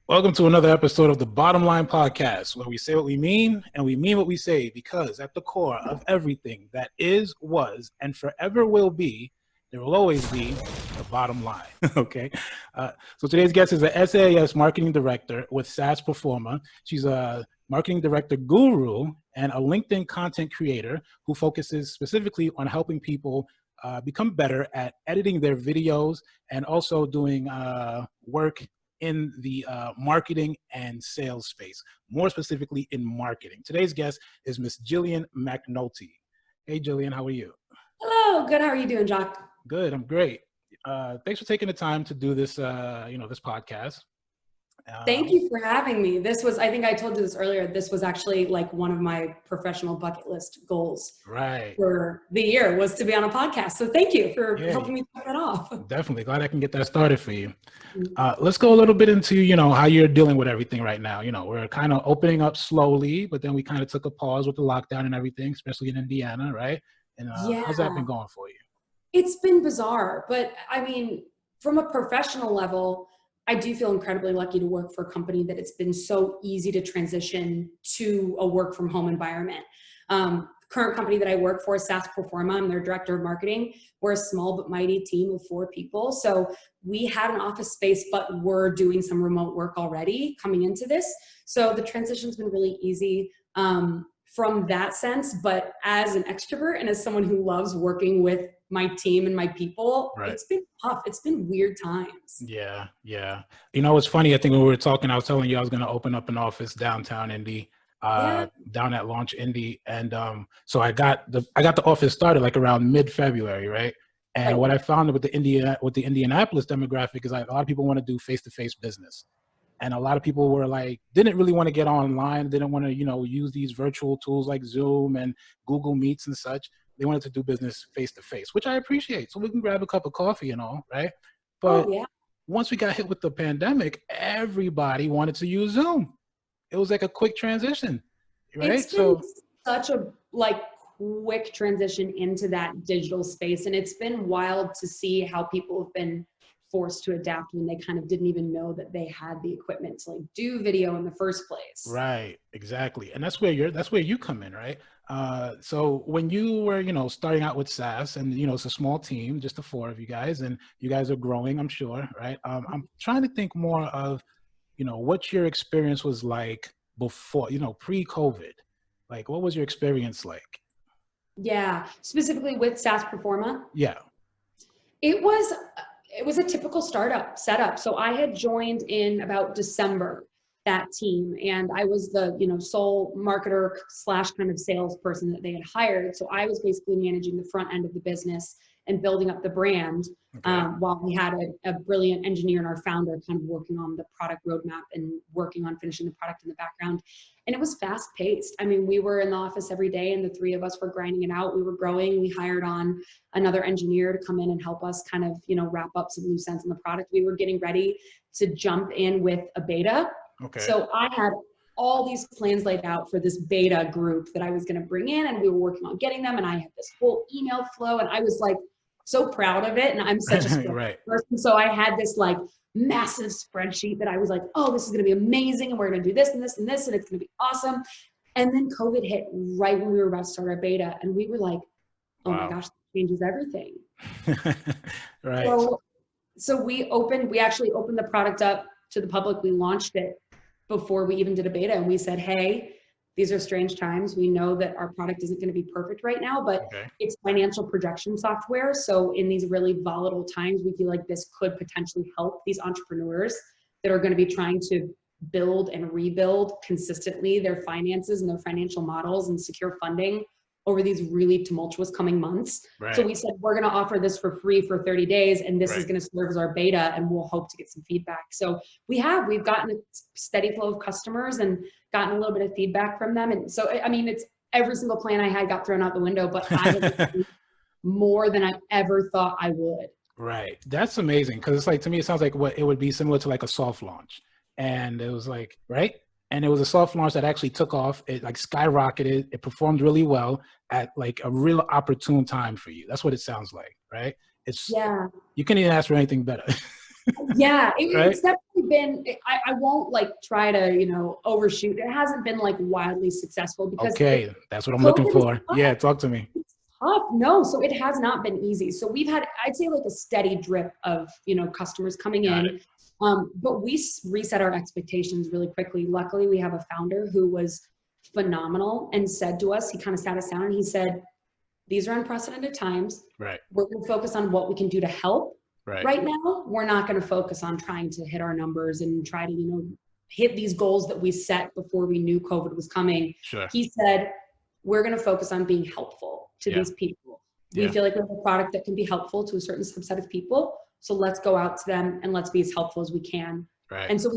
Welcome to another episode of the Bottom Line Podcast, where we say what we mean and we mean what we say, because at the core of everything that is, was, and forever will be, there will always be the bottom line. Okay. So today's guest is a SaaS marketing director with SaaS Performa. She's a marketing director guru and a LinkedIn content creator who focuses specifically on helping people become better at editing their videos and also doing work in the marketing and sales space, more specifically in marketing. Today's guest is Miss Jillian MacNulty. Hey, Jillian, how are you? Hello, good. How are you doing, Jock? Good, I'm great. Thanks for taking the time to do this, this podcast. Thank you for having me. I think I told you this earlier, this was actually like one of my professional bucket list goals for the year was to be on a podcast. So thank you for helping me check that off. Definitely. Glad I can get that started for you. Let's go a little bit into, how you're dealing with everything right now. We're kind of opening up slowly, but then we kind of took a pause with the lockdown and everything, especially in Indiana, right? And how's that been going for you? It's been bizarre, but I mean, from a professional level, I do feel incredibly lucky to work for a company that it's been so easy to transition to a work from home environment. Current company that I work for, SaaS Performa, I'm their director of marketing. We're a small but mighty team of 4 people. So we had an office space, but we're doing some remote work already coming into this. So the transition's been really easy from that sense. But as an extrovert and as someone who loves working with my team and my people, It's been tough. It's been weird times. Yeah. It's funny. I think when we were talking, I was telling you I was going to open up an office downtown Indy, down at Launch Indy. And so I got the office started like around mid-February, right? And what I found with the Indianapolis demographic is like a lot of people want to do face-to-face business. And a lot of people were like, didn't really want to get online, didn't want to, use these virtual tools like Zoom and Google Meets and such. They wanted to do business face-to-face, which I appreciate. So we can grab a cup of coffee and all, right? But once we got hit with the pandemic, everybody wanted to use Zoom. It was like a quick transition, right? It's been such a quick transition into that digital space. And it's been wild to see how people have been forced to adapt when they kind of didn't even know that they had the equipment to do video in the first place. Right, exactly. And that's where you come in, right? So when you were, starting out with SaaS and, it's a small team, just the 4 of you guys, and you guys are growing, I'm sure, right? I'm trying to think more of, what your experience was like before, pre-COVID. Like, what was your experience like? Yeah, specifically with SaaS Performa? Yeah. It was a typical startup setup. So I had joined in about December, that team, and I was the sole marketer / kind of salesperson that they had hired. So I was basically managing the front end of the business and building up the brand, while we had a brilliant engineer and our founder kind of working on the product roadmap and working on finishing the product in the background. And it was fast paced. I mean, we were in the office every day and the 3 of us were grinding it out. We were growing. We hired on another engineer to come in and help us kind of, wrap up some loose ends in the product. We were getting ready to jump in with a beta. So I had all these plans laid out for this beta group that I was going to bring in, and we were working on getting them. And I had this whole email flow, and I was like so proud of it. And I'm such a person. So I had this massive spreadsheet that I was like, oh, this is going to be amazing. And we're going to do this and this and this, and it's going to be awesome. And then COVID hit right when we were about to start our beta. And we were like, oh my gosh, that changes everything. Right. So we actually opened the product up to the public. We launched it before we even did a beta, and we said, hey, these are strange times. We know that our product isn't going to be perfect right now, but it's financial projection software. So in these really volatile times, we feel like this could potentially help these entrepreneurs that are going to be trying to build and rebuild consistently their finances and their financial models and secure funding over these really tumultuous coming months. So we said, we're going to offer this for free for 30 days, and this is going to serve as our beta, and we'll hope to get some feedback. So we've gotten a steady flow of customers and gotten a little bit of feedback from them. And so, I mean, it's every single plan I had got thrown out the window, but I was more than I ever thought I would. Right. That's amazing. Cause it's like, to me, it sounds like what it would be similar to like a soft launch. And it was like, and it was a soft launch that actually took off. It skyrocketed. It performed really well at like a real opportune time for you. That's what it sounds like, right? You couldn't even ask for anything better. It's definitely really been, I won't like try to, you know, overshoot. It hasn't been like wildly successful because Okay, that's what I'm looking COVID is for. tough. Yeah, talk to me. It's tough. No, so it has not been easy. So we've had, I'd say like a steady drip of, you know, customers coming Got in. it. But we reset our expectations really quickly. Luckily, we have a founder who was phenomenal and said to us, he kind of sat us down and he said, these are unprecedented times. Right. We're going to focus on what we can do to help. Right now, we're not going to focus on trying to hit our numbers and try to, you know, hit these goals that we set before we knew COVID was coming. Sure. He said, we're going to focus on being helpful to these people. We feel like we have a product that can be helpful to a certain subset of people. So let's go out to them and let's be as helpful as we can. Right. And so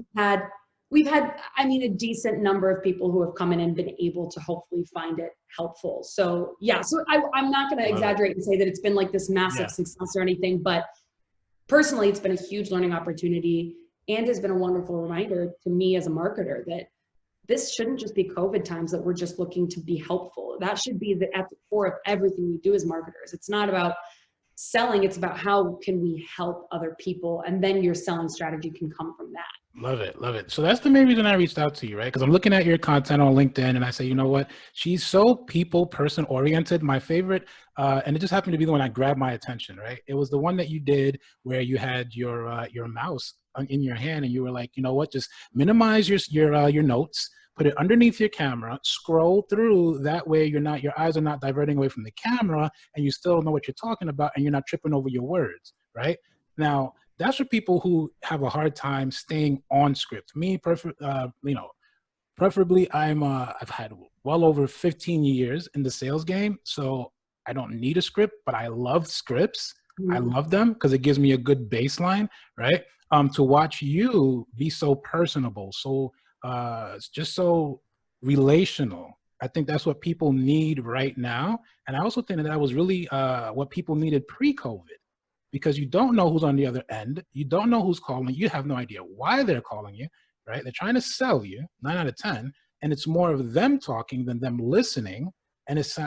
we've had, I mean, a decent number of people who have come in and been able to hopefully find it helpful. So yeah, so I'm not going to exaggerate and say that it's been like this massive success or anything, but personally, it's been a huge learning opportunity and has been a wonderful reminder to me as a marketer that this shouldn't just be COVID times that we're just looking to be helpful. That should be at the core of everything we do as marketers. It's not about selling, it's about how can we help other people, and then your selling strategy can come from that. Love it. Love it. So that's the main reason I reached out to you, right? Because I'm looking at your content on LinkedIn and I say, you know what? She's so person oriented. My favorite, and it just happened to be the one that grabbed my attention, right? It was the one that you did where you had your mouse in your hand and you were like, you know what? Just minimize your notes, put it underneath your camera, scroll through. That way your eyes are not diverting away from the camera and you still know what you're talking about and you're not tripping over your words, right? Now, that's for people who have a hard time staying on script. Me, preferably, I've had well over 15 years in the sales game, so I don't need a script, but I love scripts. I love them because it gives me a good baseline, right? To watch you be so personable, so just so relational. I think that's what people need right now, and I also think that was really what people needed pre-COVID. Because you don't know who's on the other end. You don't know who's calling. You have no idea why they're calling you, right? They're trying to sell you 9 out of 10. And it's more of them talking than them listening. And it's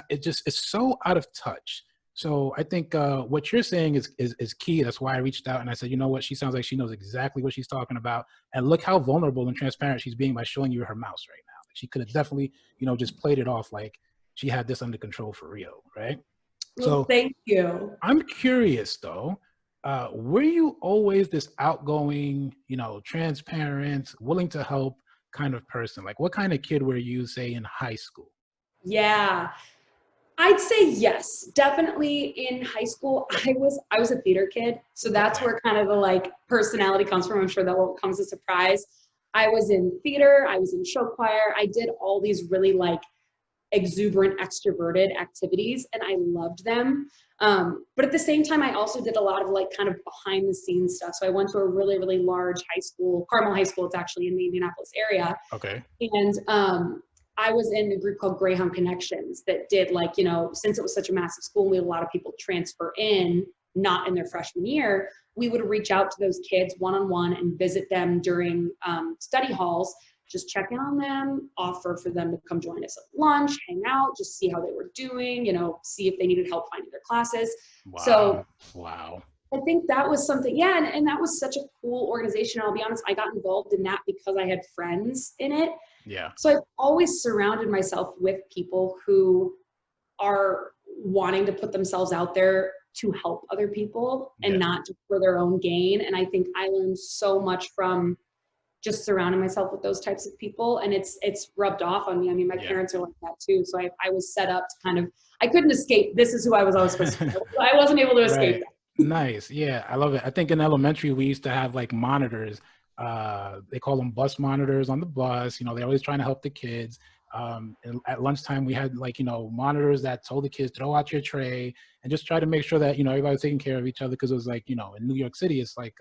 so out of touch. So I think what you're saying is key. That's why I reached out and I said, you know what? She sounds like she knows exactly what she's talking about. And look how vulnerable and transparent she's being by showing you her mouse right now. Like she could have definitely, just played it off like she had this under control for real, right? Well, thank you. I'm curious though, were you always this outgoing, transparent, willing to help kind of person? Like what kind of kid were you, say, in high school? Yeah, I'd say yes, definitely in high school. I was a theater kid. So that's where kind of the like personality comes from. I'm sure that won't come as a surprise. I was in theater, I was in show choir. I did all these really like exuberant, extroverted activities, and I loved them. But at the same time, I also did a lot of like kind of behind the scenes stuff. So I went to a really, really large high school, Carmel High School. It's actually in the Indianapolis area. Okay. And I was in a group called Greyhound Connections that did like, since it was such a massive school, and we had a lot of people transfer in, not in their freshman year, we would reach out to those kids one-on-one and visit them during study halls, just check in on them, offer for them to come join us at lunch, hang out, just see how they were doing, see if they needed help finding their classes. Wow. I think that was something, and that was such a cool organization. I'll be honest, I got involved in that because I had friends in it. Yeah. So I've always surrounded myself with people who are wanting to put themselves out there to help other people and not just for their own gain. And I think I learned so much from just surrounding myself with those types of people, and it's rubbed off on me. I mean, my parents are like that too. So I was set up to I couldn't escape. This is who I was always supposed to be. I wasn't able to escape that. Nice. Yeah, I love it. I think in elementary, we used to have like monitors. They call them bus monitors on the bus. They're always trying to help the kids. And at lunchtime, we had like, monitors that told the kids, throw out your tray and just try to make sure that, everybody's taking care of each other. Cause it was like, in New York City, it's like,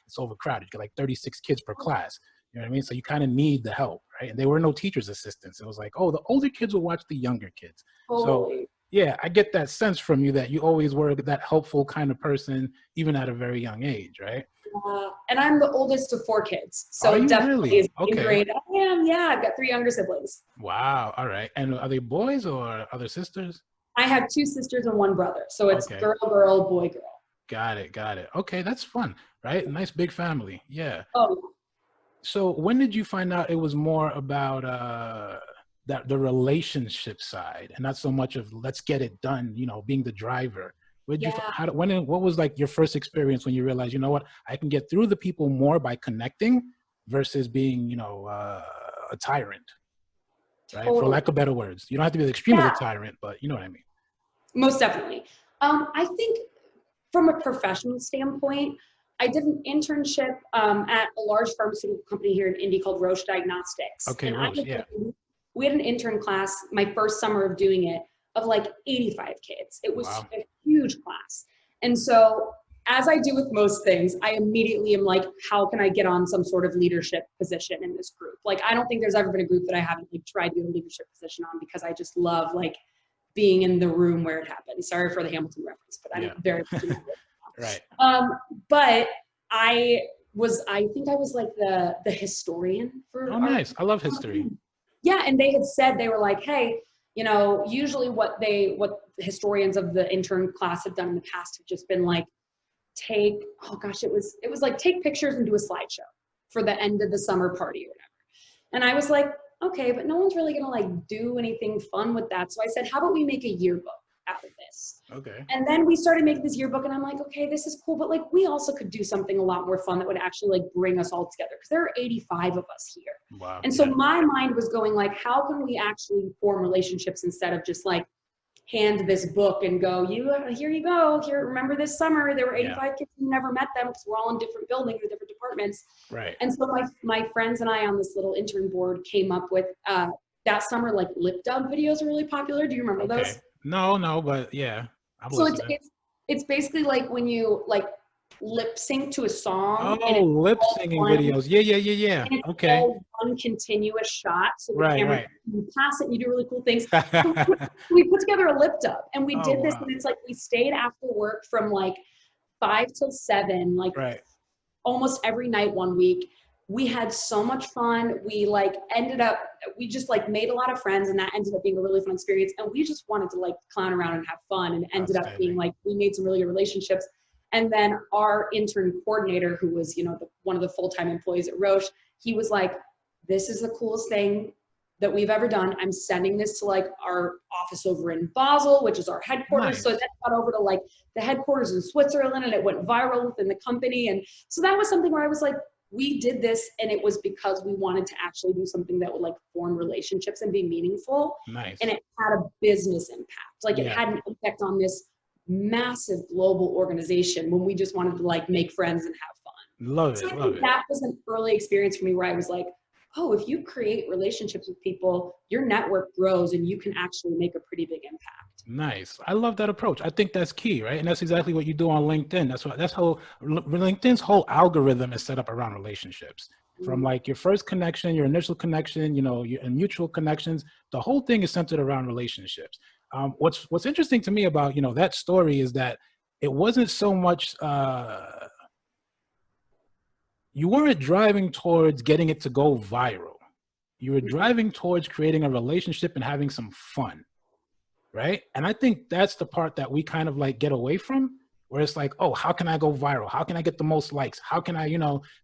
it's overcrowded. You get like 36 kids per class. You know what I mean? So you kind of need the help, right? And there were no teachers' assistants. It was like, oh, the older kids will watch the younger kids. So yeah, I get that sense from you that you always were that helpful kind of person, even at a very young age, right? And I'm the oldest of 4 kids. So it definitely is great. I am, I've got 3 younger siblings. Wow. All right. And are they boys or other sisters? I have 2 sisters and 1 brother. So it's girl, boy, girl. Got it. Okay. That's fun, right? Nice big family. Yeah. Oh, So when did you find out it was more about that the relationship side and not so much of let's get it done, being the driver? Where'd you, Yeah. what was like your first experience when you realized, you know what, I can get through the people more by connecting versus being, a tyrant, right? For Totally. lack of better words. You don't have to be the extreme of a Yeah, tyrant, but you know what I mean? most definitely. I think from a professional standpoint, I did an internship at a large pharmaceutical company here in Indy called Roche Diagnostics. Okay, And Rose, yeah. we had an intern class, my first summer of doing it, of like 85 kids. It was Wow. a huge class. And so, as I do with most things, I immediately am like, how can I get on some sort of leadership position in this group? Like, I don't think there's ever been a group that I haven't like tried to get a leadership position on, because I just love like being in the room where it happened. Sorry for the Hamilton reference, but I'm Yeah. very much in that. Right. But I think I was like the historian for Oh, our nice. I love history. yeah, and they had said, they were like, hey, usually what the historians of the intern class have done in the past have just been like, it was like take pictures and do a slideshow for the end of the summer party or whatever. And I was like, okay, but no one's really gonna like do anything fun with that. So I said, how about we make a yearbook out of this? Okay. And then we started making this yearbook, and I'm like, okay, this is cool, but like we also could do something a lot more fun that would actually like bring us all together, because there are 85 of us here. Wow. And so Yeah. my mind was going like, how can we actually form relationships instead of just like hand this book and go, here you go, here, remember this summer there were 85 kids who never met them because we're all in different buildings or different departments. Right. And so my friends and I on this little intern board came up with that summer, like lip dub videos are really popular. Do you remember those? No, but yeah, I'm So listening. it's basically like when you like lip sync to a song and Oh, it's lip all singing one, videos. Yeah. and it's Okay. all one continuous shot. So the Right, camera, right. you pass it and you do really cool things. So we put together a lip dub, and we Oh, did this, wow. and it's like we stayed after work from like 5 till 7, like Right. almost every night one week. We had so much fun. We just like made a lot of friends, and that ended up being a really fun experience. And we just wanted to like clown around and have fun, and ended up being Outstanding. like, we made some really good relationships. And then our intern coordinator, who was, one of the full-time employees at Roche, he was like, this is the coolest thing that we've ever done. I'm sending this to like our office over in Basel, which is our headquarters. Nice. So that got over to like the headquarters in Switzerland, and it went viral within the company. And so that was something where I was like, we did this, and it was because we wanted to actually do something that would like form relationships and be meaningful. Nice. And it had a business impact. Like it Yeah. had an impact on this massive global organization when we just wanted to like make friends and have fun. Love So it. I Love think it. that was an early experience for me where I was like, oh, if you create relationships with people, your network grows and you can actually make a pretty big impact. Nice. I love that approach. I think that's key, right? And that's exactly what you do on LinkedIn. That's how LinkedIn's whole algorithm is set up around relationships. From like your first connection, your initial connection, your mutual connections, the whole thing is centered around relationships. What's interesting to me about, that story is that it wasn't so much, you weren't driving towards getting it to go viral. You were driving towards creating a relationship and having some fun. Right. And I think that's the part that we kind of like get away from, where it's like, oh, how can I go viral? How can I get the most likes? How can I,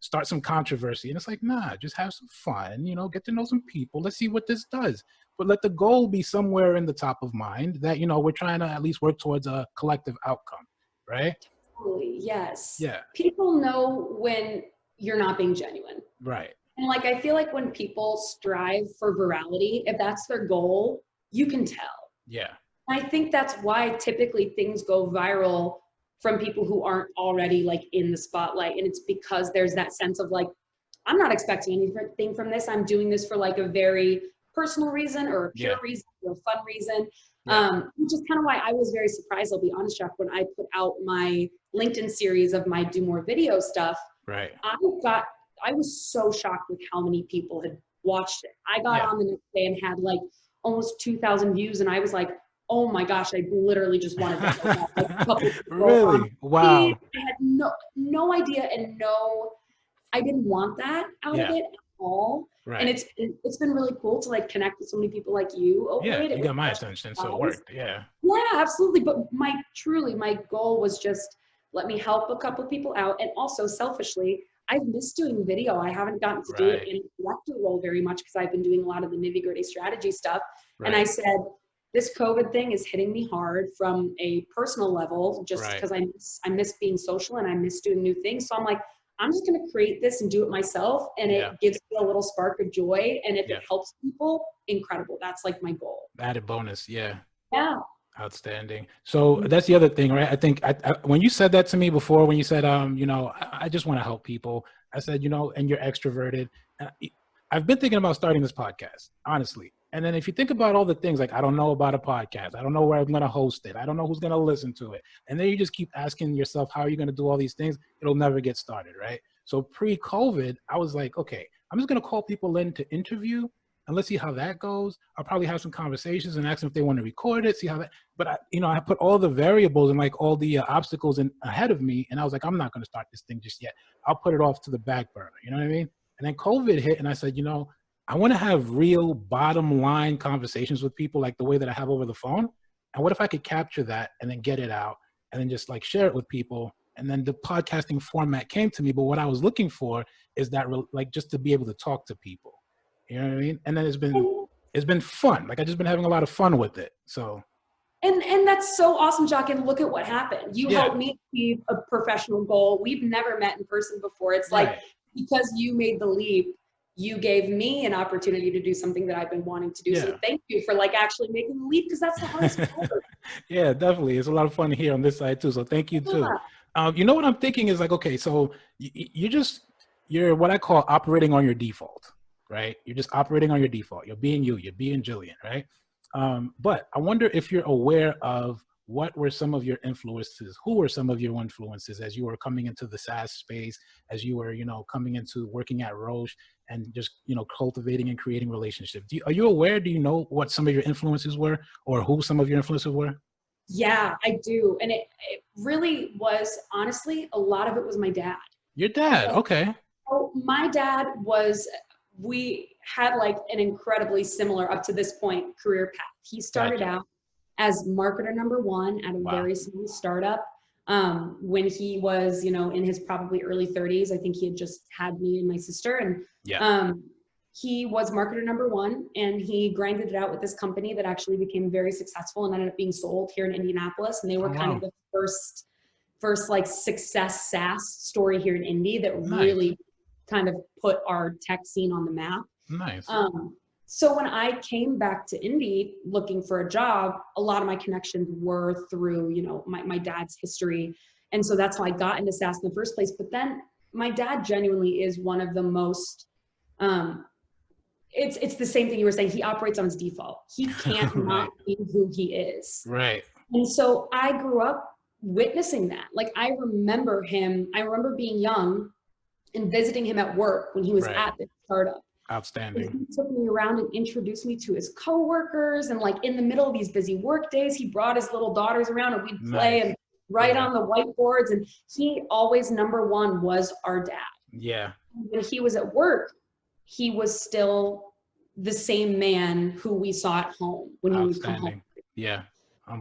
start some controversy? And it's like, nah, just have some fun, get to know some people. Let's see what this does. But let the goal be somewhere in the top of mind that, we're trying to at least work towards a collective outcome. Right. Totally. Yes. Yeah. People know when you're not being genuine. Right. And like, I feel like when people strive for virality, if that's their goal, you can tell. Yeah. I think that's why typically things go viral from people who aren't already like in the spotlight. And it's because there's that sense of like, I'm not expecting anything from this. I'm doing this for like a very personal reason or a pure reason or a fun reason. Which is kind of why I was very surprised, I'll be honest, Jeff, when I put out my LinkedIn series of my Do More Video stuff. Right. I was so shocked with how many people had watched it. I got on the next day and had like almost 2,000 views, and I was like, oh my gosh, I literally just wanted to go back, like a couple really? Wow. I had no idea, and I didn't want that out of it at all. Right. And it's been really cool to like connect with so many people like you over it. You got my attention, so it worked. Yeah, absolutely. But my goal was just, let me help a couple people out. And also selfishly, I've missed doing video. I haven't gotten to do it in a director role very much because I've been doing a lot of the nitty-gritty strategy stuff. And I said, this COVID thing is hitting me hard from a personal level, just because I miss being social and I miss doing new things. So I'm like, I'm just going to create this and do it myself. And it gives me a little spark of joy. And if it helps people, incredible. That's like my goal. Added bonus. Yeah. Yeah. Outstanding. So that's the other thing, right? I think when you said that to me before, when you said, you know, I just want to help people, I said, you know, and you're extroverted. I've been thinking about starting this podcast, honestly. And then if you think about all the things, like, I don't know about a podcast. I don't know where I'm going to host it. I don't know who's going to listen to it. And then you just keep asking yourself, how are you going to do all these things? It'll never get started, right? So pre-COVID, I was like, okay, I'm just going to call people in to interview and let's see how that goes. I'll probably have some conversations and ask them if they want to record it, see how that, but I put all the variables and like all the obstacles in ahead of me. And I was like, I'm not going to start this thing just yet. I'll put it off to the back burner. You know what I mean? And then COVID hit and I said, you know, I want to have real bottom line conversations with people like the way that I have over the phone. And what if I could capture that and then get it out and then just like share it with people? And then the podcasting format came to me. But what I was looking for is that like just to be able to talk to people. You know what I mean? And then it's been fun. Like, I've just been having a lot of fun with it. So. And that's so awesome, Jock. And look at what happened. You helped me achieve a professional goal. We've never met in person before. It's like, because you made the leap, you gave me an opportunity to do something that I've been wanting to do. So thank you for like actually making the leap, because that's the hardest part. Yeah, definitely. It's a lot of fun here on this side too. So thank you too. You know what I'm thinking is like, okay, so you're what I call operating on your default. Right? You're just operating on your default. You're being you. You're being Jillian, right? But I wonder if you're aware of what were some of your influences? Who were some of your influences as you were coming into the SaaS space, as you were, you know, coming into working at Roche and just, you know, cultivating and creating relationships? Are you aware? Do you know what some of your influences were or who some of your influences were? Yeah, I do. And it really was, honestly, a lot of it was my dad. Your dad? Okay. So my dad was... we had like an incredibly similar up to this point career path. He started out as marketer number one at a very small startup. When he was, you know, in his probably early 30s, I think he had just had me and my sister, and he was marketer number one, and he grinded it out with this company that actually became very successful and ended up being sold here in Indianapolis. And they were kind of the first like success SaaS story here in Indy that really kind of put our tech scene on the map. Nice. So when I came back to Indy looking for a job, a lot of my connections were through, you know, my dad's history. And so that's how I got into SaaS in the first place. But then my dad genuinely is one of the most, it's the same thing you were saying. He operates on his default. He can't not be who he is. Right. And so I grew up witnessing that. Like, I remember being young and visiting him at work when he was at the startup. Outstanding. And he took me around and introduced me to his coworkers. And like in the middle of these busy work days, he brought his little daughters around and we'd play and write on the whiteboards. And he always, number one, was our dad. Yeah. When he was at work, he was still the same man who we saw at home when he would come home. Yeah.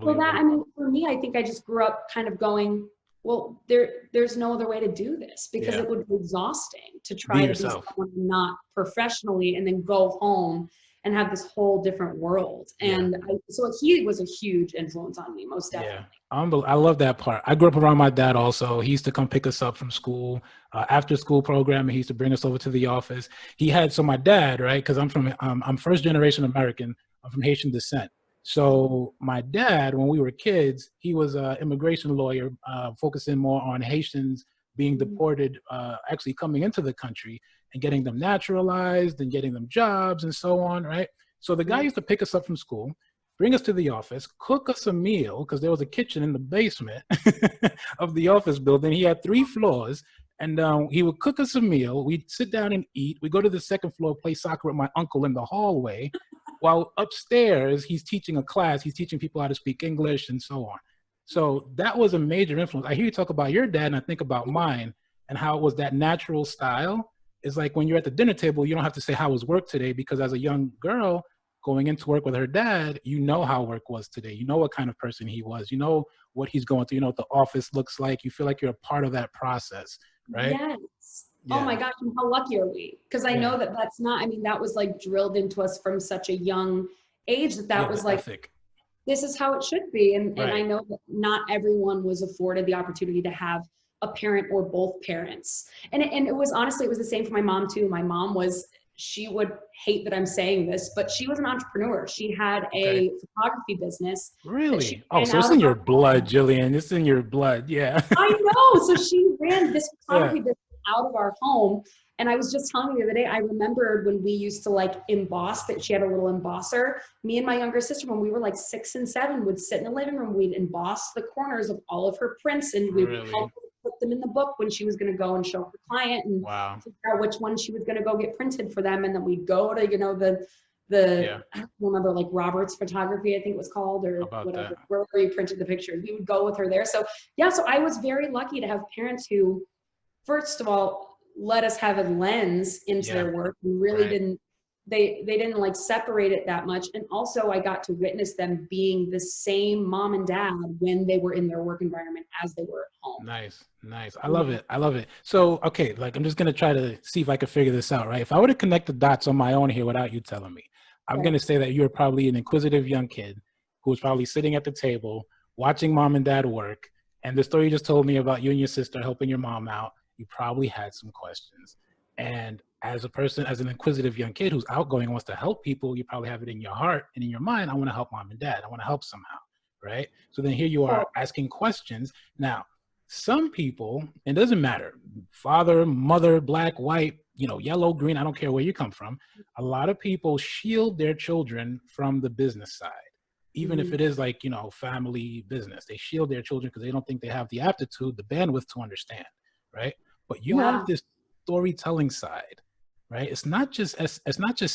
So that, I mean, for me, I think I just grew up kind of going, well, there's no other way to do this, because it would be exhausting to try to be someone not professionally and then go home and have this whole different world. And so he was a huge influence on me, most definitely. Yeah, I love that part. I grew up around my dad also. He used to come pick us up from school, after school program, and he used to bring us over to the office. So my dad, right, because I'm first generation American. I'm from Haitian descent. So my dad, when we were kids, he was an immigration lawyer, focusing more on Haitians being deported, actually coming into the country and getting them naturalized and getting them jobs and so on, right? So the guy used to pick us up from school, bring us to the office, cook us a meal, because there was a kitchen in the basement of the office building. He had 3 floors, and he would cook us a meal. We'd sit down and eat. We'd go to the second floor, play soccer with my uncle in the hallway, while upstairs, he's teaching a class. He's teaching people how to speak English and so on. So that was a major influence. I hear you talk about your dad, and I think about mine and how it was that natural style. It's like when you're at the dinner table, you don't have to say, how was work today? Because as a young girl going into work with her dad, you know how work was today. You know what kind of person he was. You know what he's going through. You know what the office looks like. You feel like you're a part of that process, right? Yes. oh Yeah. my gosh, and how lucky are we? Because I know that that's not, I mean, that was like drilled into us from such a young age that was The like, ethic. this is how it should be. And I Right. know that not everyone was afforded the opportunity to have a parent or both parents. And it was honestly, it was the same for my mom too. My mom was, she would hate that I'm saying this, but she was an entrepreneur. She had Okay. a photography business that she Really? Oh, ran so it's out in of your her blood, home. Jillian. It's in your blood. Yeah. I know. So she ran this Yeah. photography business out of our home. And I was just telling you the other day, I remembered when we used to like emboss, that she had a little embosser. Me and my younger sister, when we were like 6 and 7, would sit in the living room. We'd emboss the corners of all of her prints, and we would Really? put them in the book when she was going to go and show her client, and Wow. figure out which one she was going to go get printed for them. And then we'd go to, you know, the Yeah. I don't remember, like Robert's Photography, I think it was called, or How about whatever, that? wherever you printed the picture. We would go with her there. So yeah, so I was very lucky to have parents who, first of all, let us have a lens into Yeah. their work. And really didn't, they didn't like separate it that much. And also I got to witness them being the same mom and dad when they were in their work environment as they were at home. Nice. Nice. I love it. I love it. So, okay, like I'm just going to try to see if I can figure this out, right? If I were to connect the dots on my own here without you telling me, I'm Right. going to say that you're probably an inquisitive young kid who was probably sitting at the table watching mom and dad work. And the story you just told me about you and your sister helping your mom out, you probably had some questions. And as a person, as an inquisitive young kid who's outgoing and wants to help people, you probably have it in your heart and in your mind, I want to help mom and dad. I want to help somehow, right? So then here you are asking questions. Now, some people, it doesn't matter, father, mother, black, white, you know, yellow, green, I don't care where you come from. A lot of people shield their children from the business side. Even if it is like, you know, family business, they shield their children because they don't think they have the aptitude, the bandwidth to understand, right? But you have this storytelling side, right? It's not just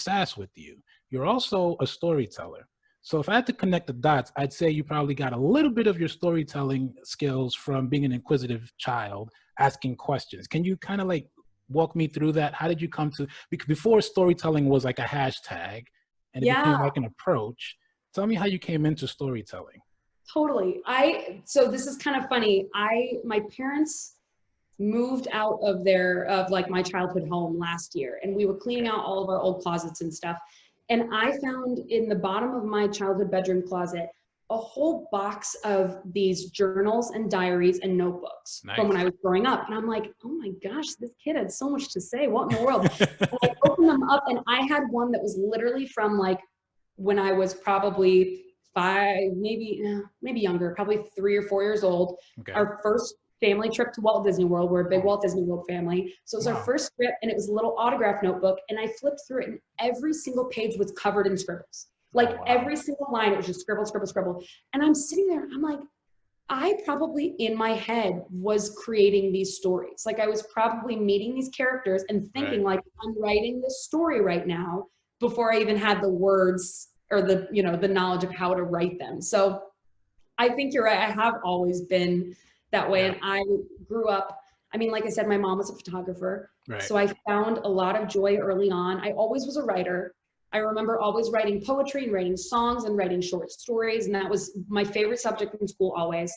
SaaS with you. You're also a storyteller. So if I had to connect the dots, I'd say you probably got a little bit of your storytelling skills from being an inquisitive child, asking questions. Can you kind of like walk me through that? How did you come to, because before storytelling was like a hashtag and it became like an approach. Tell me how you came into storytelling. Totally. So this is kind of funny. My parents moved out of like my childhood home last year, and we were cleaning out all of our old closets and stuff. And I found in the bottom of my childhood bedroom closet a whole box of these journals and diaries and notebooks from when I was growing up. And I'm like, oh my gosh, this kid had so much to say. What in the world? And I opened them up, and I had one that was literally from like when I was probably 5, maybe younger, probably 3 or 4 years old. Okay. Our first family trip to Walt Disney World. We're a big Walt Disney World family. So it was our first trip, and it was a little autograph notebook, and I flipped through it, and every single page was covered in scribbles. Like every single line, it was just scribble, scribble, scribble. And I'm sitting there, I'm like, I probably in my head was creating these stories. Like I was probably meeting these characters and thinking like, I'm writing this story right now before I even had the words or the, you know, the knowledge of how to write them. So I think you're right. I have always been that way. And I grew up, I mean, like I said, my mom was a photographer. So I found a lot of joy early on. I always was a writer. I remember always writing poetry and writing songs and writing short stories. And that was my favorite subject in school always.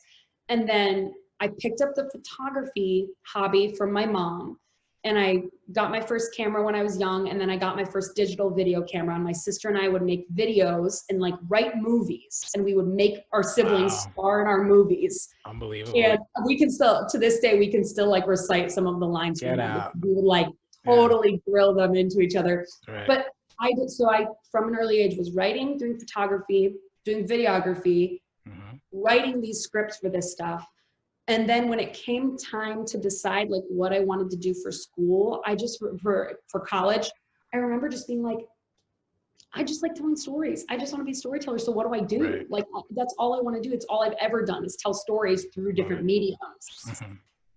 And then I picked up the photography hobby from my mom. And I got my first camera when I was young. And then I got my first digital video camera. And my sister and I would make videos and like write movies. And we would make our siblings star in our movies. Unbelievable. And we can still, to this day, we can still like recite some of the lines from them. We would like totally drill them into each other. But I did, so I, from an early age, was writing, doing photography, doing videography, writing these scripts for this stuff. And then when it came time to decide like what I wanted to do for school, I just, for college, I remember just being like, I just like telling stories. I just want to be a storyteller. So what do I do? Like, that's all I want to do. It's all I've ever done is tell stories through different mediums.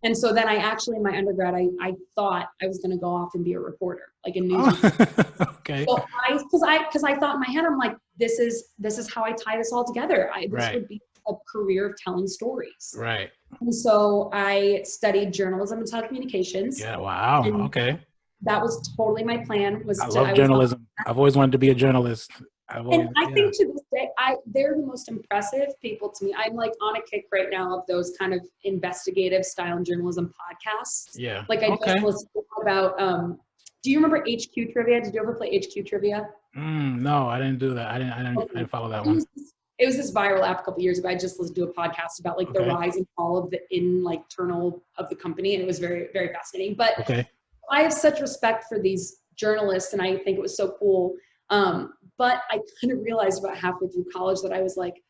And so then I actually, in my undergrad, I thought I was going to go off and be a reporter, like a news reporter. Okay. So because I thought in my head, I'm like, this is how I tie this all together. This would be a career of telling stories. Right. And so I studied journalism and telecommunications. Yeah. Wow. Okay. That was totally my plan. I love journalism. I've always wanted to be a journalist. And I think to this day, they're the most impressive people to me. I'm like on a kick right now of those kind of investigative style journalism podcasts. Yeah. Like I just listened to about, do you remember HQ Trivia? Did you ever play HQ Trivia? No, I didn't do that. I didn't follow that one. It was this viral app a couple years ago. I just listened to a podcast about like the rise and fall of the internal of the company. And it was very, very fascinating. But I have such respect for these journalists and I think it was so cool. But I kind of realized about halfway through college that I was like,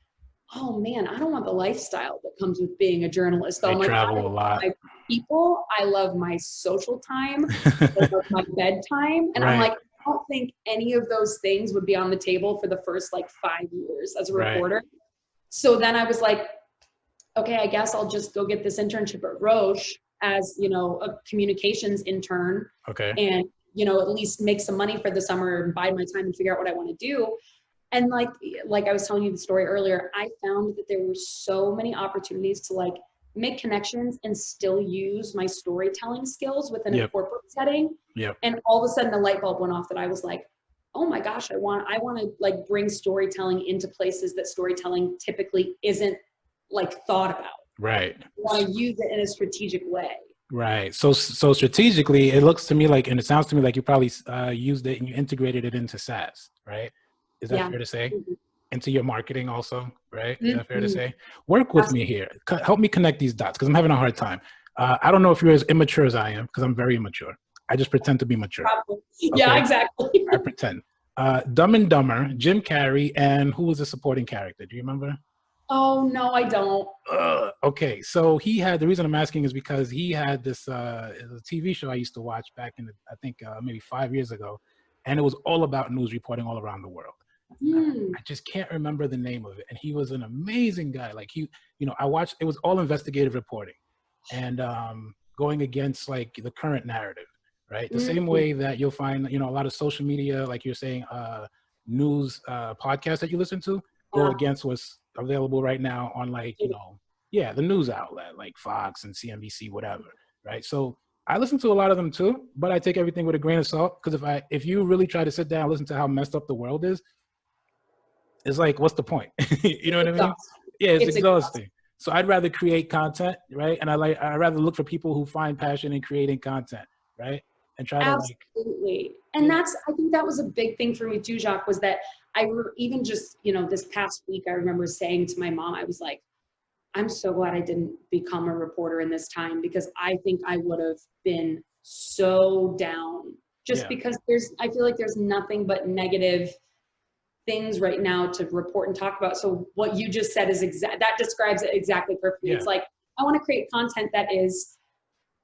oh man, I don't want the lifestyle that comes with being a journalist. So I travel a lot. My people, I love my social time, I love my bedtime. And I'm like, I don't think any of those things would be on the table for the first like 5 years as a reporter. So then I was like, okay, I guess I'll just go get this internship at Roche as, you know, a communications intern. And, you know, at least make some money for the summer and bide my time and figure out what I want to do. And like I was telling you the story earlier, I found that there were so many opportunities to like make connections and still use my storytelling skills within a corporate setting. And all of a sudden the light bulb went off that I was like, oh my gosh, I want to like bring storytelling into places that storytelling typically isn't like thought about. I want to use it in a strategic way. So strategically, it looks to me like, and it sounds to me like you probably used it and you integrated it into SaaS, right? Is that fair to say? Into your marketing also, right? Is that fair to say? Work with me here. Help me connect these dots because I'm having a hard time. I don't know if you're as immature as I am because I'm very immature. I just pretend to be mature. Yeah, exactly. I pretend. Dumb and Dumber, Jim Carrey, and who was the supporting character? Do you remember? Oh, no, I don't. Okay, so he had, the reason I'm asking is because he had this a TV show I used to watch back in, I think maybe 5 years ago, and it was all about news reporting all around the world. I just can't remember the name of it. And he was an amazing guy. Like he, you know, I watched, it was all investigative reporting and going against like the current narrative, right? The same way that you'll find, you know, a lot of social media, like you're saying, news podcasts that you listen to go against what's available right now on like, you know, the news outlet like Fox and CNBC, whatever, right? So I listen to a lot of them too, but I take everything with a grain of salt because if you really try to sit down and listen to how messed up the world is, it's like, what's the point? You know what I mean? Yeah, it's exhausting. So I'd rather create content, right? And I'd rather look for people who find passion in creating content, right? And try to Absolutely. And I think that was a big thing for me too, Jacques, was that even just, you know, this past week, I remember saying to my mom, I was like, I'm so glad I didn't become a reporter in this time because I think I would have been so down just because I feel like there's nothing but negative things right now to report and talk about. So what you just said is that describes it exactly perfectly. It's like, I want to create content that is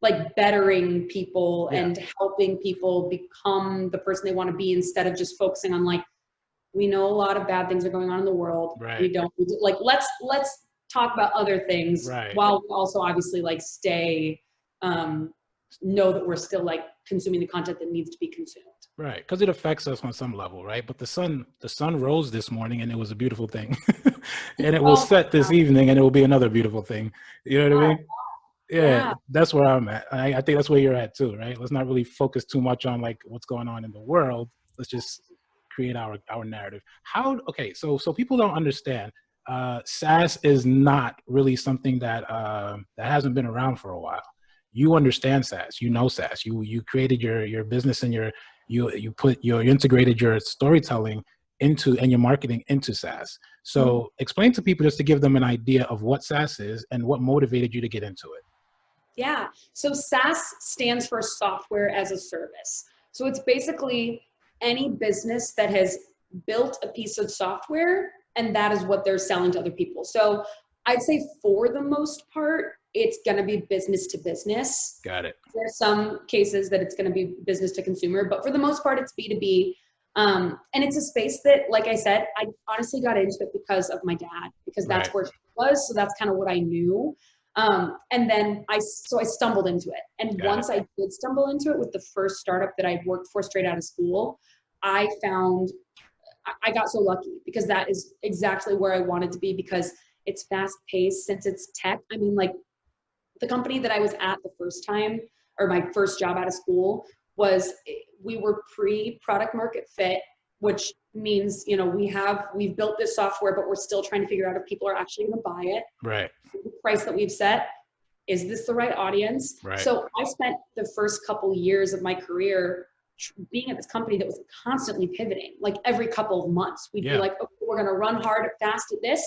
like bettering people and helping people become the person they want to be instead of just focusing on like, we know a lot of bad things are going on in the world. We don't like, let's talk about other things while we also obviously like stay, know that we're still like consuming the content that needs to be consumed. Right, because it affects us on some level, right? But the sun rose this morning and it was a beautiful thing. And it will set this evening and it will be another beautiful thing. You know what I mean? Yeah, that's where I'm at. I think that's where you're at too, right? Let's not really focus too much on like what's going on in the world. Let's just create our narrative. So people don't understand. SaaS is not really something that hasn't been around for a while. You understand SaaS, you know SaaS. You created your business and you integrated your storytelling into and your marketing into SaaS. So explain to people just to give them an idea of what SaaS is and what motivated you to get into it. Yeah, so SaaS stands for software as a service. So it's basically any business that has built a piece of software and that is what they're selling to other people. So I'd say for the most part, it's going to be business to business. Got it. There's some cases that it's going to be business to consumer, but for the most part, it's B2B. And it's a space that, like I said, I honestly got into it because of my dad, because that's where he was. So that's kind of what I knew. And then I stumbled into it. And once I did stumble into it with the first startup that I worked for straight out of school, I got so lucky because that is exactly where I wanted to be because it's fast paced since it's tech. I mean, like the company that I was at the first time or my first job out of school we were pre-product market fit, which means, you know, we've built this software, but we're still trying to figure out if people are actually going to buy it. Right. The price that we've set, is this the right audience? Right. So I spent the first couple years of my career being at this company that was constantly pivoting. Like every couple of months, we'd be like, okay, we're going to run hard, fast at this.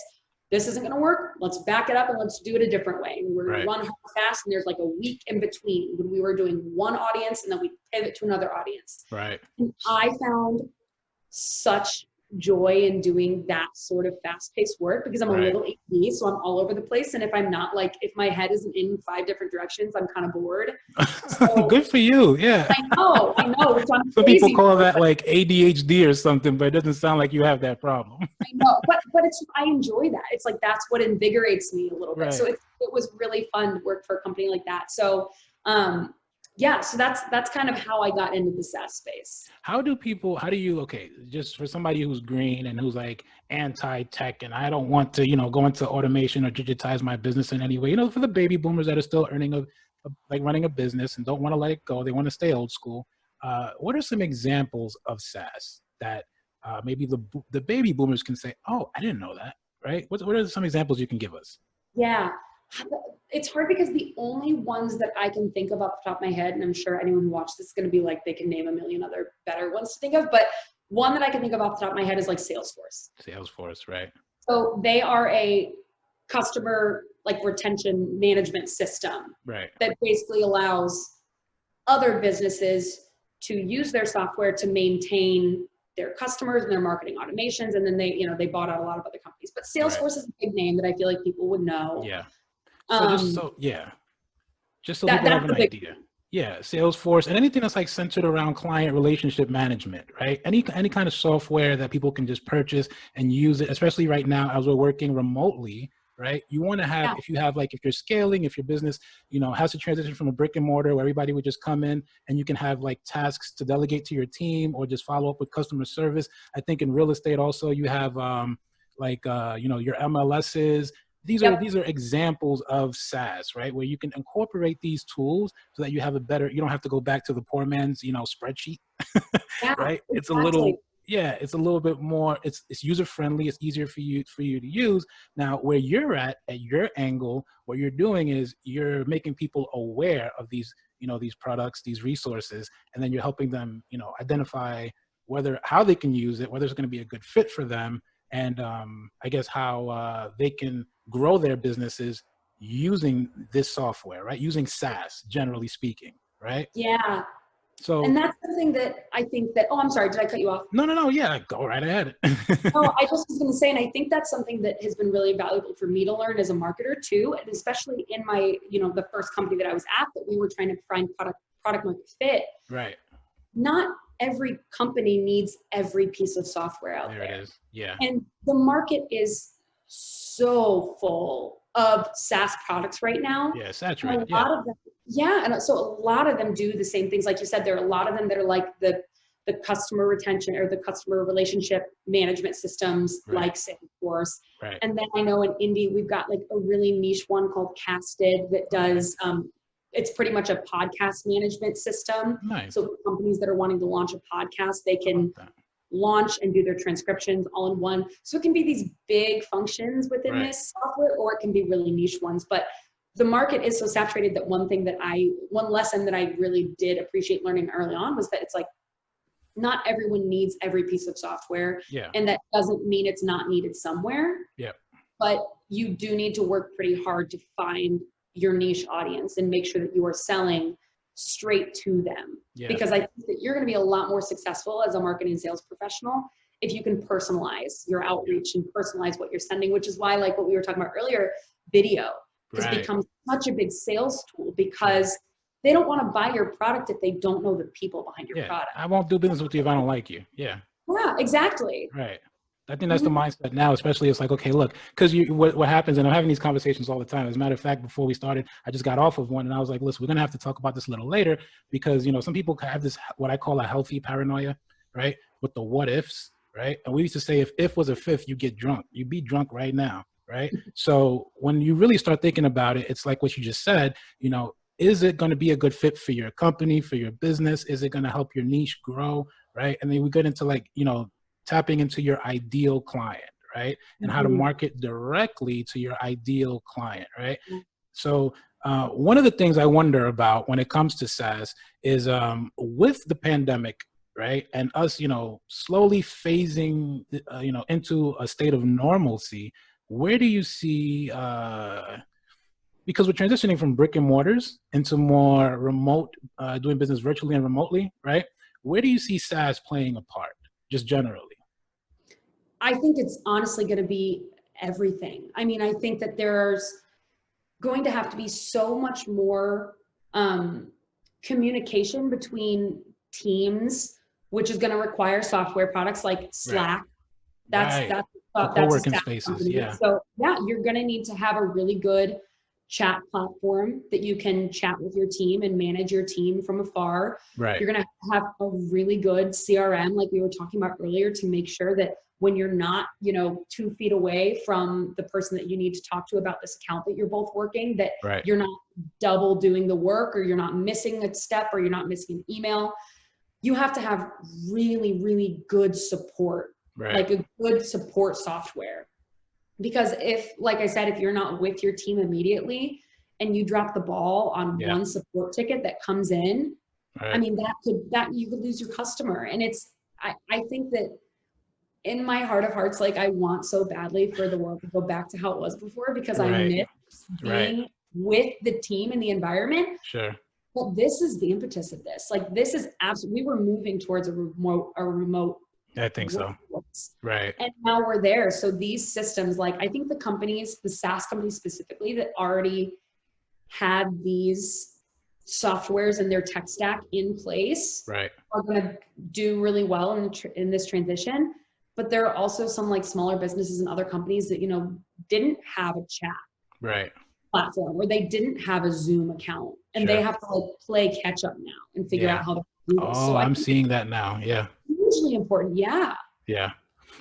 This isn't going to work. Let's back it up and let's do it a different way. And we're going to run hard, fast. And there's like a week in between when we were doing one audience and then we pivot to another audience. Right. And I found such joy in doing that sort of fast-paced work because I'm a little ADD, so I'm all over the place. And if I'm not like, if my head isn't in 5 different directions, I'm kind of bored. So, good for you. Yeah. I know. Some people call that like ADHD or something, but it doesn't sound like you have that problem. I know, but I enjoy that. It's like, that's what invigorates me a little bit. Right. So it was really fun to work for a company like that. So, so that's kind of how I got into the SaaS space. Okay, just for somebody who's green and who's like anti-tech and I don't want to, go into automation or digitize my business in any way, for the baby boomers that are still earning like running a business and don't want to let it go, they want to stay old school. What are some examples of SaaS that maybe the baby boomers can say, oh, I didn't know that, right? What are some examples you can give us? Yeah. It's hard because the only ones that I can think of off the top of my head, and I'm sure anyone who watched this is going to be like, they can name a million other better ones to think of, but one that I can think of off the top of my head is like Salesforce. Salesforce, right. So they are a customer like retention management system that basically allows other businesses to use their software to maintain their customers and their marketing automations. And then they bought out a lot of other companies, but Salesforce is a big name that I feel like people would know. Yeah. Just so people have an idea. Yeah, Salesforce and anything that's like centered around client relationship management, right? Any kind of software that people can just purchase and use it, especially right now as we're working remotely, right? You want to have, if you're scaling, if your business, has to transition from a brick and mortar where everybody would just come in and you can have like tasks to delegate to your team or just follow up with customer service. I think in real estate also you have your MLSs. These are examples of SaaS, right? Where you can incorporate these tools so that you have you don't have to go back to the poor man's, spreadsheet, right? Exactly. It's a little bit more, it's user-friendly. It's easier for you to use. Now, where you're at your angle, what you're doing is you're making people aware of these, these products, these resources, and then you're helping them, identify how they can use it, whether it's going to be a good fit for them, and I guess how they can grow their businesses using this software, right? Using SaaS, generally speaking, right? Yeah. So, and that's something that I think that, I'm sorry, did I cut you off? No, yeah, go right ahead. No, I just was going to say, and I think that's something that has been really valuable for me to learn as a marketer too, and especially in my, the first company that I was at, that we were trying to find product market fit. Right. Not every company needs every piece of software out there. There it is. Yeah. And the market is so full of SaaS products right now. Yeah, saturated. A lot of them, and so a lot of them do the same things. Like you said, there are a lot of them that are like the customer retention or the customer relationship management systems like Salesforce. Right. And then I know in Indy, we've got like a really niche one called Casted that does, it's pretty much a podcast management system. Nice. So companies that are wanting to launch a podcast, they can launch and do their transcriptions all in one. So it can be these big functions within this software, or it can be really niche ones. But the market is so saturated that one lesson that I really did appreciate learning early on was that it's like, not everyone needs every piece of software. Yeah. And that doesn't mean it's not needed somewhere. Yeah. But you do need to work pretty hard to find your niche audience and make sure that you are selling straight to them. Yeah. Because I think that you're going to be a lot more successful as a marketing sales professional if you can personalize your outreach and personalize what you're sending, which is why, like what we were talking about earlier, video has become such a big sales tool because they don't want to buy your product if they don't know the people behind your product. I won't do business with you if I don't like you. Yeah. Yeah, exactly. Right. I think that's the mindset now, especially it's like, okay, look, because what happens, and I'm having these conversations all the time. As a matter of fact, before we started, I just got off of one and I was like, listen, we're going to have to talk about this a little later because, some people have this, what I call a healthy paranoia, right? With the what ifs, right? And we used to say if was a fifth, you get drunk. You'd be drunk right now, right? So when you really start thinking about it, it's like what you just said, is it going to be a good fit for your company, for your business? Is it going to help your niche grow, right? And then we get into like, tapping into your ideal client, right? And how to market directly to your ideal client, right? So One of the things I wonder about when it comes to SaaS is with the pandemic, right? And us, slowly phasing, into a state of normalcy, where do you see, because we're transitioning from brick and mortars into more remote, doing business virtually and remotely, right? Where do you see SaaS playing a part, just generally? I think it's honestly going to be everything. I mean, I think that there's going to have to be so much more communication between teams, which is going to require software products like Slack. Right. That's For a co-working SaaS spaces, company. yeah. So yeah, you're going to need to have a really good chat platform that you can chat with your team and manage your team from afar. Right. You're going to have a really good CRM, like we were talking about earlier, to make sure that when you're not, 2 feet away from the person that you need to talk to about this account that you're both working, that Right. you're not double doing the work, or you're not missing a step, or you're not missing an email. You have to have really, really good support, Right. like a good support software. Because if, like I said, if you're not with your team immediately and you drop the ball on one support ticket that comes in, Right. I mean, that you could lose your customer. And I think that in my heart of hearts, like I want so badly for the world to go back to how it was before, because I miss being with the team and the environment. Sure. But this is the impetus of this. Like this is absolutely, we were moving towards a remote. I think so. Right. And now we're there. So these systems, like I think the companies, the SaaS companies specifically that already had these softwares and their tech stack in place, right, are going to do really well in this transition. But there are also some like smaller businesses and other companies that, didn't have a chat platform, or they didn't have a Zoom account, and they have to like play catch up now and figure out how to do this. Oh, so I'm seeing that now. Yeah. Hugely important. Yeah. Yeah.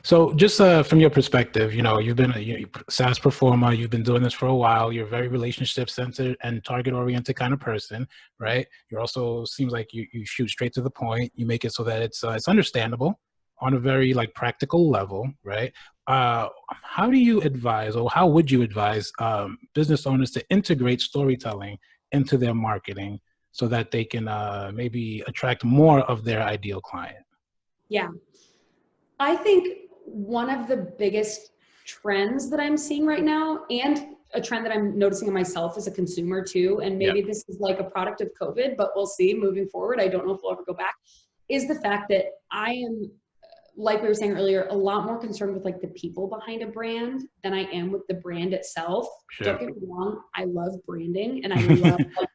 So just from your perspective, you've been a SaaS performer, you've been doing this for a while, you're a very relationship centered and target oriented kind of person, right? You're also, seems like you shoot straight to the point. You make it so that it's understandable on a very like practical level, right? How do you advise, or how would you advise business owners to integrate storytelling into their marketing so that they can maybe attract more of their ideal client? Yeah. I think one of the biggest trends that I'm seeing right now, and a trend that I'm noticing in myself as a consumer too, and maybe this is like a product of COVID, but we'll see moving forward. I don't know if we'll ever go back, is the fact that I am, like we were saying earlier, a lot more concerned with like the people behind a brand than I am with the brand itself. Sure. Don't get me wrong, I love branding and I love like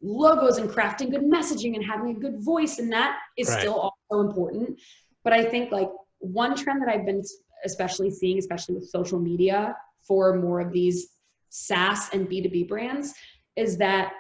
logos and crafting good messaging and having a good voice, and that is still also important. But I think like one trend that I've been especially seeing, especially with social media for more of these SaaS and B2B brands, is that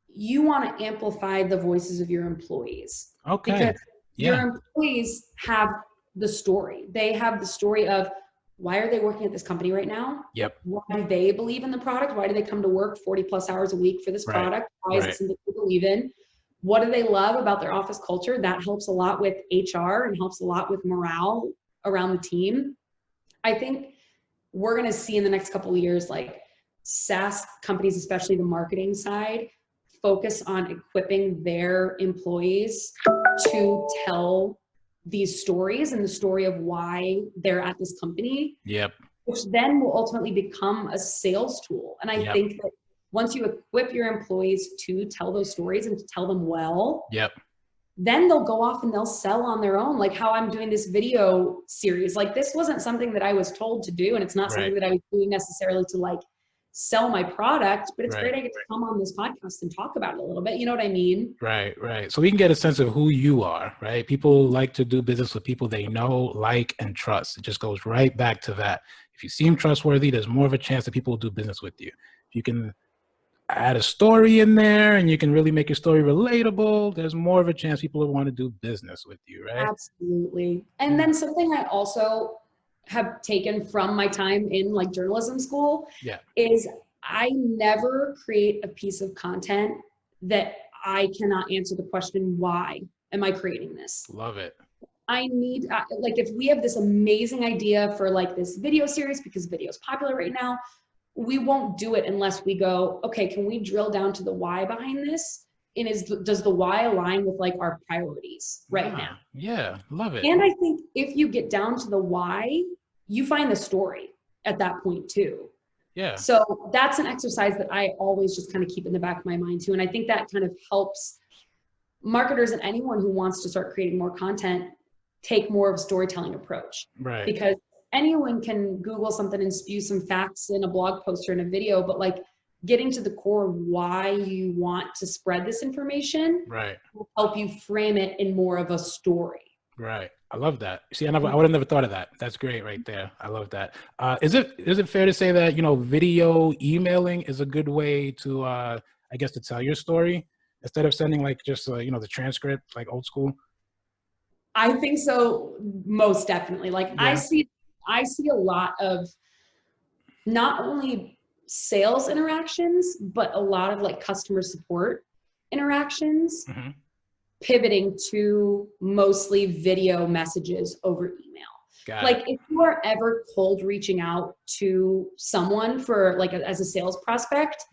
you want to amplify the voices of your employees. Okay. Because your employees have the story. They have the story of, why are they working at this company right now? Yep. Why do they believe in the product? Why do they come to work 40 plus hours a week for this product? Why is it something they believe in? What do they love about their office culture? That helps a lot with HR and helps a lot with morale around the team. I think we're going to see in the next couple of years, like SaaS companies, especially the marketing side, focus on equipping their employees to tell these stories and the story of why they're at this company. Yep. Which then will ultimately become a sales tool. And I think that once you equip your employees to tell those stories and to tell them well, then they'll go off and they'll sell on their own. Like how I'm doing this video series. Like this wasn't something that I was told to do, and it's not something that I was doing necessarily to like sell my product, but it's great I get to come on this podcast and talk about it a little bit. You know what I mean? Right. So we can get a sense of who you are, right? People like to do business with people they know, like, and trust. It just goes right back to that. If you seem trustworthy, there's more of a chance that people will do business with you. If you can add a story in there and you can really make your story relatable, there's more of a chance people will want to do business with you, right? Absolutely. And then something I also have taken from my time in like journalism school is I never create a piece of content that I cannot answer the question, why am I creating this? Love it. I need, like if we have this amazing idea for like this video series, because video is popular right now, we won't do it unless we go, okay, can we drill down to the why behind this? And does the why align with like our priorities right now? Yeah, love it. And I think if you get down to the why, you find the story at that point too. Yeah. So that's an exercise that I always just kind of keep in the back of my mind too. And I think that kind of helps marketers and anyone who wants to start creating more content take more of a storytelling approach. Right. Because anyone can Google something and spew some facts in a blog post or in a video, but like getting to the core of why you want to spread this information will help you frame it in more of a story. Right. I love that. See, I would have never thought of that. That's great right there. I love that. Is it fair to say that, video emailing is a good way to, I guess, to tell your story instead of sending like just, the transcript, like old school? I think so. Most definitely. Like I see a lot of not only sales interactions, but a lot of like customer support interactions pivoting to mostly video messages over email. Like if you are ever cold reaching out to someone for like as a sales prospect,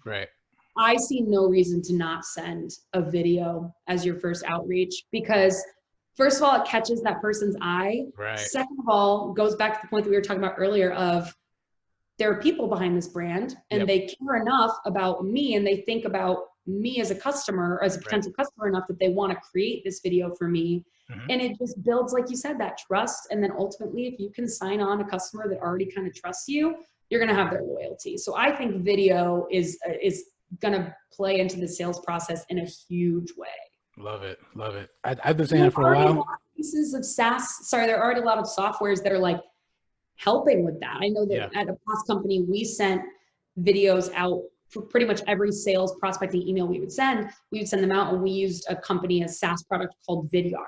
I see no reason to not send a video as your first outreach, because first of all, it catches that person's eye. Second of all, goes back to the point that we were talking about earlier of there are people behind this brand and they care enough about me and they think about me as a customer or as a potential customer enough that they want to create this video for me. And it just builds, like you said, that trust. And then ultimately, if you can sign on a customer that already kind of trusts you, you're going to have their loyalty. So I think video is going to play into the sales process in a huge way. Love it. Love it. I've been saying it for a while. Pieces of SaaS, there are already a lot of softwares that are like helping with that. I know that at a past company, we sent videos out for pretty much every sales prospecting email we would send them out, and we used a SaaS product called Vidyard.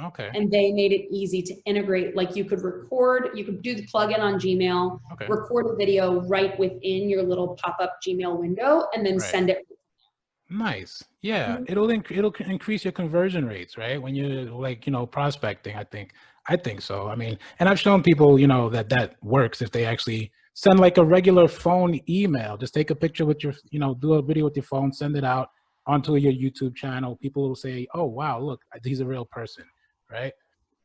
Okay. And they made it easy to integrate. Like you could do the plugin on Gmail, record a video right within your little pop-up Gmail window, and then send it. Nice. Yeah. It'll increase your conversion rates, right? When you're like, prospecting, I think so. I mean, and I've shown people, that works if they actually send like a regular phone email. Just take a picture with your, do a video with your phone, send it out onto your YouTube channel. People will say, oh, wow, look, he's a real person, right?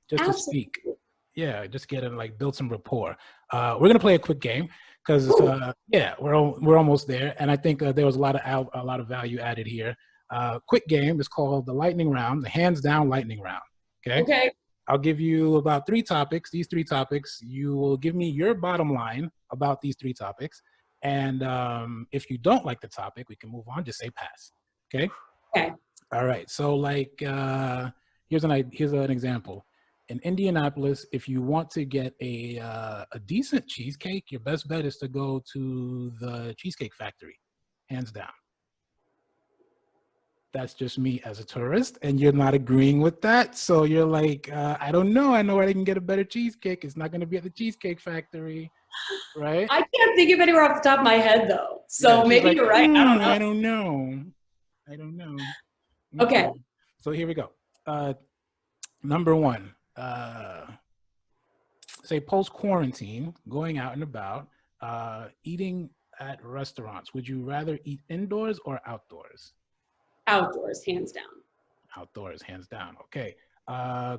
Just to speak. Yeah, just get it, like build some rapport. We're going to play a quick game because, we're almost there. And I think there was a lot of value added here. Quick game is called the lightning round, the hands down lightning round. Okay. I'll give you about 3 topics. These 3 topics, you will give me your bottom line about these 3 topics. And if you don't like the topic, we can move on. Just say pass. Okay. All right. So like, here's an example. In Indianapolis, if you want to get a decent cheesecake, your best bet is to go to the Cheesecake Factory, hands down. That's just me as a tourist, and you're not agreeing with that. So you're like, I don't know. I know where I can get a better cheesecake. It's not going to be at the Cheesecake Factory, right? I can't think of anywhere off the top of my head, though. So maybe you're right. I don't know. Okay. So here we go. Number 1, say post-quarantine, going out and about, eating at restaurants. Would you rather eat indoors or outdoors? Outdoors, hands down. Outdoors, hands down. Okay.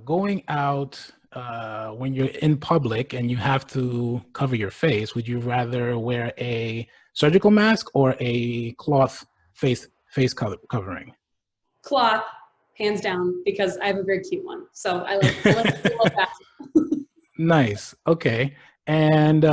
Going out when you're in public and you have to cover your face, would you rather wear a surgical mask or a cloth face covering? Cloth, hands down, because I have a very cute one. So I like that. Nice. Okay. And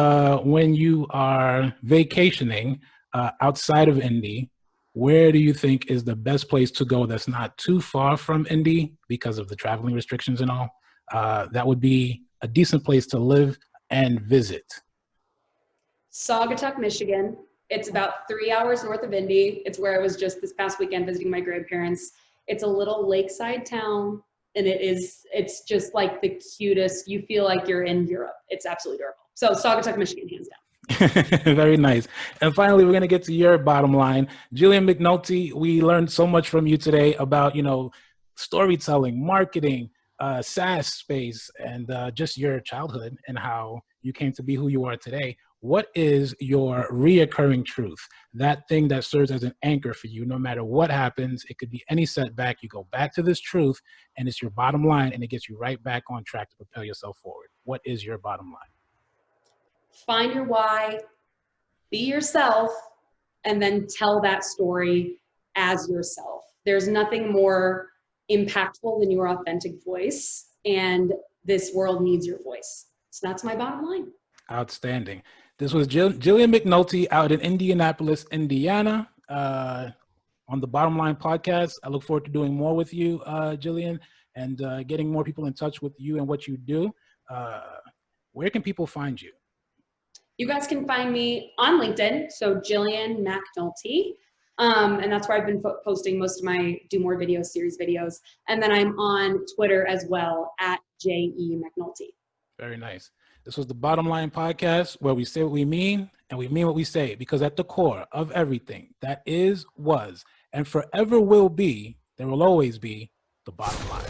when you are vacationing outside of Indy, where do you think is the best place to go that's not too far from Indy because of the traveling restrictions and all? That would be a decent place to live and visit. Saugatuck, Michigan. It's about 3 hours north of Indy. It's where I was just this past weekend visiting my grandparents. It's a little lakeside town, and it's just like the cutest. You feel like you're in Europe. It's absolutely adorable. So Saugatuck, Michigan, hands down. Very nice. And finally, we're going to get to your bottom line. Jillian MacNulty, we learned so much from you today about, storytelling, marketing, SaaS space, and just your childhood and how you came to be who you are today. what is your reoccurring truth? That thing that serves as an anchor for you, no matter what happens. It could be any setback. You go back to this truth, and it's your bottom line, and it gets you right back on track to propel yourself forward. What is your bottom line? Find your why, be yourself, and then tell that story as yourself. There's nothing more impactful than your authentic voice, and this world needs your voice. So that's my bottom line. Outstanding. This was Jillian MacNulty out in Indianapolis, Indiana, on the Bottom Line podcast. I look forward to doing more with you, Jillian, and getting more people in touch with you and what you do. Where can people find you? You guys can find me on LinkedIn, so Jillian MacNulty. And that's where I've been posting most of my Do More Video series videos. And then I'm on Twitter as well, at J.E. MacNulty. Very nice. This was the Bottom Line podcast, where we say what we mean and we mean what we say, because at the core of everything that is, was, and forever will be, there will always be the bottom line.